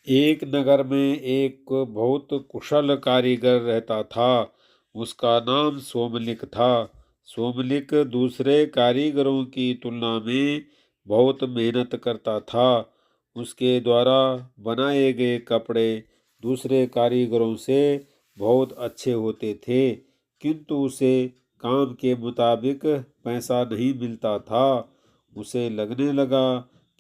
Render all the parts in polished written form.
एक नगर में एक बहुत कुशल कारीगर रहता था। उसका नाम सोमलिक था। सोमलिक दूसरे कारीगरों की तुलना में बहुत मेहनत करता था। उसके द्वारा बनाए गए कपड़े दूसरे कारीगरों से बहुत अच्छे होते थे, किंतु उसे काम के मुताबिक पैसा नहीं मिलता था। उसे लगने लगा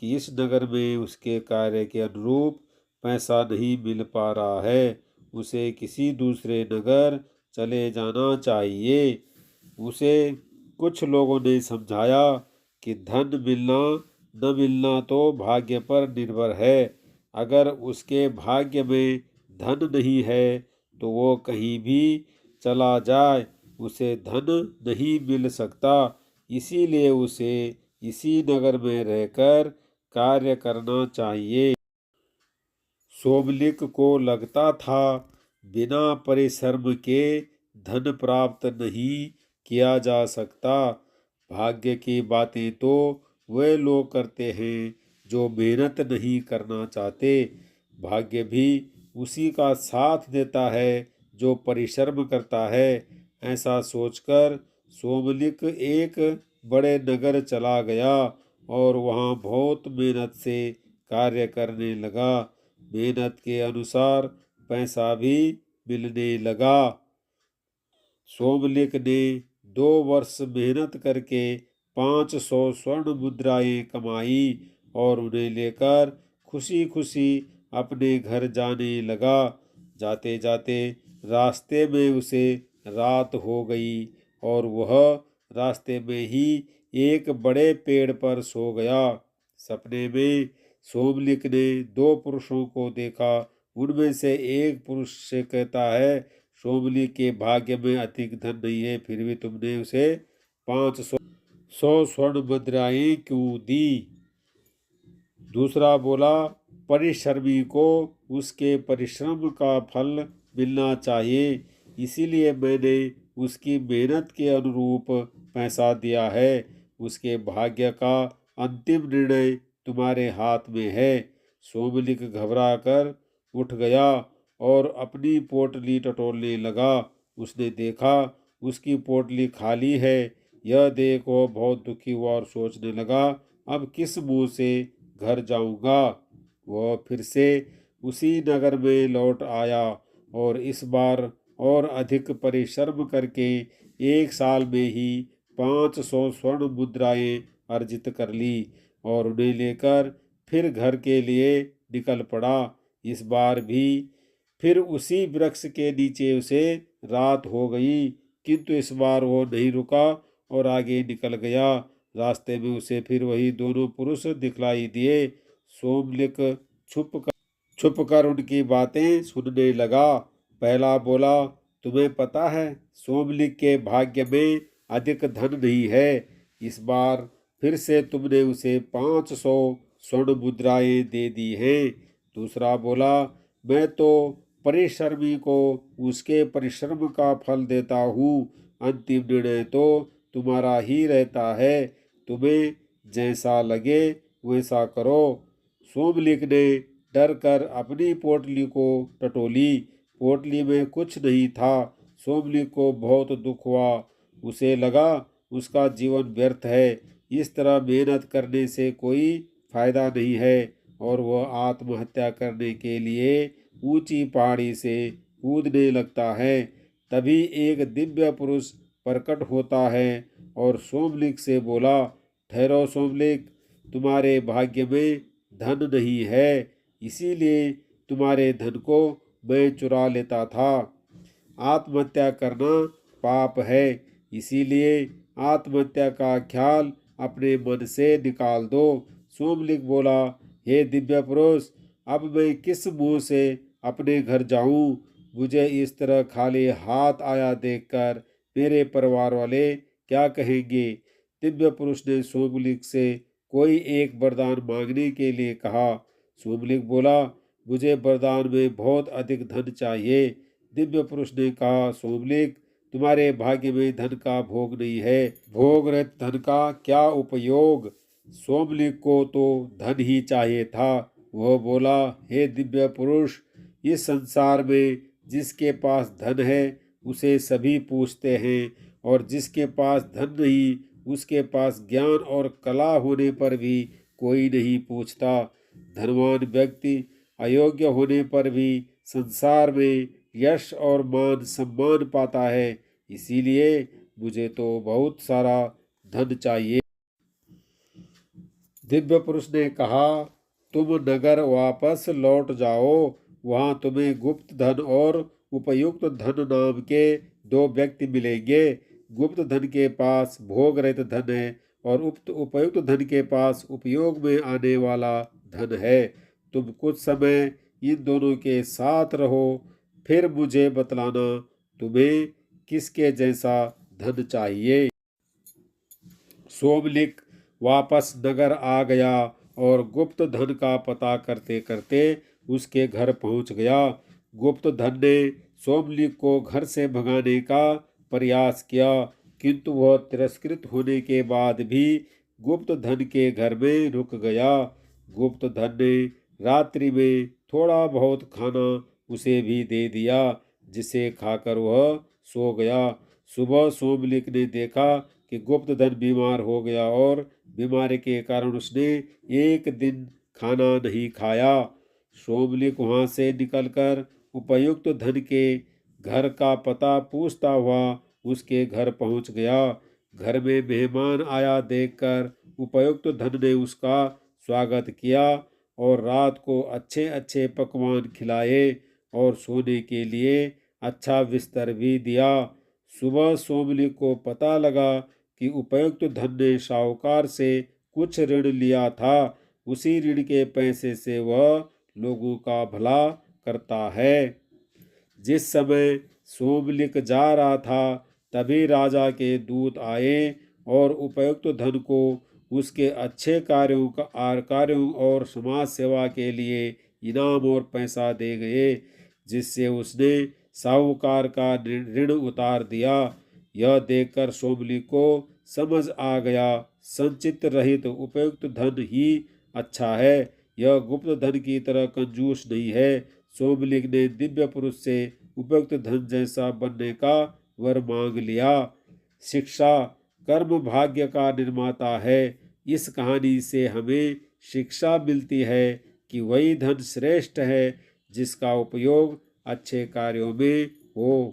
कि इस नगर में उसके कार्य के अनुरूप पैसा नहीं मिल पा रहा है। उसे किसी दूसरे नगर चले जाना चाहिए। उसे कुछ लोगों ने समझाया कि धन मिलना न मिलना तो भाग्य पर निर्भर है। अगर उसके भाग्य में धन नहीं है तो वो कहीं भी चला जाए, उसे धन नहीं मिल सकता। इसीलिए उसे इसी नगर में रहकर कार्य करना चाहिए। सोमलिक को लगता था बिना परिश्रम के धन प्राप्त नहीं किया जा सकता। भाग्य की बातें तो वे लोग करते हैं जो मेहनत नहीं करना चाहते। भाग्य भी उसी का साथ देता है जो परिश्रम करता है। ऐसा सोचकर सोमलिक एक बड़े नगर चला गया और वहाँ बहुत मेहनत से कार्य करने लगा। मेहनत के अनुसार पैसा भी मिलने लगा। सोमलिक ने 2 वर्ष मेहनत करके 500 स्वर्ण मुद्राएं कमाई और उन्हें लेकर खुशी खुशी अपने घर जाने लगा। जाते जाते रास्ते में उसे रात हो गई और वह रास्ते में ही एक बड़े पेड़ पर सो गया। सपने में सोमलिक ने 2 पुरुषों को देखा। उनमें से एक पुरुष से कहता है, सोमलिक के भाग्य में अधिक धन नहीं है, फिर भी तुमने उसे 500 स्वर्ण मुद्राएं क्यों दी? दूसरा बोला, परिश्रमी को उसके परिश्रम का फल मिलना चाहिए, इसीलिए मैंने उसकी मेहनत के अनुरूप पैसा दिया है। उसके भाग्य का अंतिम निर्णय तुम्हारे हाथ में है। सोमलिक घबरा कर उठ गया और अपनी पोटली टटोलने लगा। उसने देखा उसकी पोटली खाली है। यह देख वह बहुत दुखी हुआ और सोचने लगा, अब किस मुंह से घर जाऊंगा। वह फिर से उसी नगर में लौट आया और इस बार और अधिक परिश्रम करके 1 साल में ही 500 स्वर्ण मुद्राएं अर्जित कर ली और उन्हें लेकर फिर घर के लिए निकल पड़ा। इस बार भी फिर उसी वृक्ष के नीचे उसे रात हो गई, किंतु इस बार वो नहीं रुका और आगे निकल गया। रास्ते में उसे फिर वही दोनों पुरुष दिखलाई दिए। सोमलिक छुप कर उनकी बातें सुनने लगा। पहला बोला, तुम्हें पता है सोमलिक के भाग्य में अधिक धन नहीं है। इस बार फिर से तुमने उसे 500 स्वर्ण मुद्राएं दे दी हैं। दूसरा बोला, मैं तो परिश्रमी को उसके परिश्रम का फल देता हूँ, अंतिम निर्णय तो तुम्हारा ही रहता है। तुम्हें जैसा लगे वैसा करो। सोमलिक ने डर कर अपनी पोटली को टटोली। पोटली में कुछ नहीं था। सोमलिक को बहुत दुख हुआ। उसे लगा उसका जीवन व्यर्थ है। इस तरह मेहनत करने से कोई फायदा नहीं है और वह आत्महत्या करने के लिए ऊंची पहाड़ी से कूदने लगता है। तभी एक दिव्य पुरुष प्रकट होता है और सोमलिक से बोला, ठहरो सोमलिक, तुम्हारे भाग्य में धन नहीं है, इसीलिए तुम्हारे धन को मैं चुरा लेता था। आत्महत्या करना पाप है, इसीलिए आत्महत्या का ख्याल अपने मन से निकाल दो। सोमलिक बोला, हे दिव्य पुरुष, अब मैं किस मुंह से अपने घर जाऊं? मुझे इस तरह खाली हाथ आया देखकर मेरे परिवार वाले क्या कहेंगे? दिव्य पुरुष ने सोमलिक से कोई एक वरदान मांगने के लिए कहा। सोमलिक बोला, मुझे वरदान में बहुत अधिक धन चाहिए। दिव्य पुरुष ने कहा, सोमलिक, तुम्हारे भाग्य में धन का भोग नहीं है, भोग रहित धन का क्या उपयोग? सोमलिक को तो धन ही चाहिए था। वह बोला, हे दिव्य पुरुष, इस संसार में जिसके पास धन है उसे सभी पूछते हैं, और जिसके पास धन नहीं उसके पास ज्ञान और कला होने पर भी कोई नहीं पूछता। धनवान व्यक्ति अयोग्य होने पर भी संसार में यश और मान सम्मान पाता है। इसीलिए मुझे तो बहुत सारा धन चाहिए। दिव्य पुरुष ने कहा, तुम नगर वापस लौट जाओ, वहां तुम्हें गुप्त धन और उपयुक्त धन नाम के दो व्यक्ति मिलेंगे। गुप्त धन के पास भोग रहित धन है और उपयुक्त धन के पास उपयोग में आने वाला धन है। तुम कुछ समय इन दोनों के साथ रहो, फिर मुझे बतलाना तुम्हें किसके जैसा धन चाहिए। सोमलिक वापस नगर आ गया और गुप्त धन का पता करते करते उसके घर पहुंच गया। गुप्त धन ने सोमलिक को घर से भगाने का प्रयास किया, किंतु वह तिरस्कृत होने के बाद भी गुप्त धन के घर में रुक गया। गुप्त धन ने रात्रि में थोड़ा बहुत खाना उसे भी दे दिया, जिसे खाकर वह सो गया। सुबह सोमलिक ने देखा कि गुप्त धन बीमार हो गया और बीमारी के कारण उसने एक दिन खाना नहीं खाया। सोमलिक वहां से निकलकर उपयुक्त धन के घर का पता पूछता हुआ उसके घर पहुंच गया। घर में मेहमान आया देखकर उपयुक्त धन ने उसका स्वागत किया और रात को अच्छे अच्छे पकवान खिलाए और सोने के लिए अच्छा बिस्तर भी दिया। सुबह सोमलिक को पता लगा कि उपयुक्त धन ने साहूकार से कुछ ऋण लिया था। उसी ऋण के पैसे से वह लोगों का भला करता है। जिस समय सोमलिक जा रहा था तभी राजा के दूत आए और उपयुक्त धन को उसके अच्छे कार्यों और समाज सेवा के लिए इनाम और पैसा दे गए, जिससे उसने साहूकार का ऋण उतार दिया। यह देखकर सोमलिक को समझ आ गया, संचित रहित उपयुक्त धन ही अच्छा है, यह गुप्त धन की तरह कंजूस नहीं है। सोमलिक ने दिव्य पुरुष से उपयुक्त धन जैसा बनने का वर मांग लिया। शिक्षा कर्म भाग्य का निर्माता है। इस कहानी से हमें शिक्षा मिलती है कि वही धन श्रेष्ठ है जिसका उपयोग अच्छे कार्यों में हो।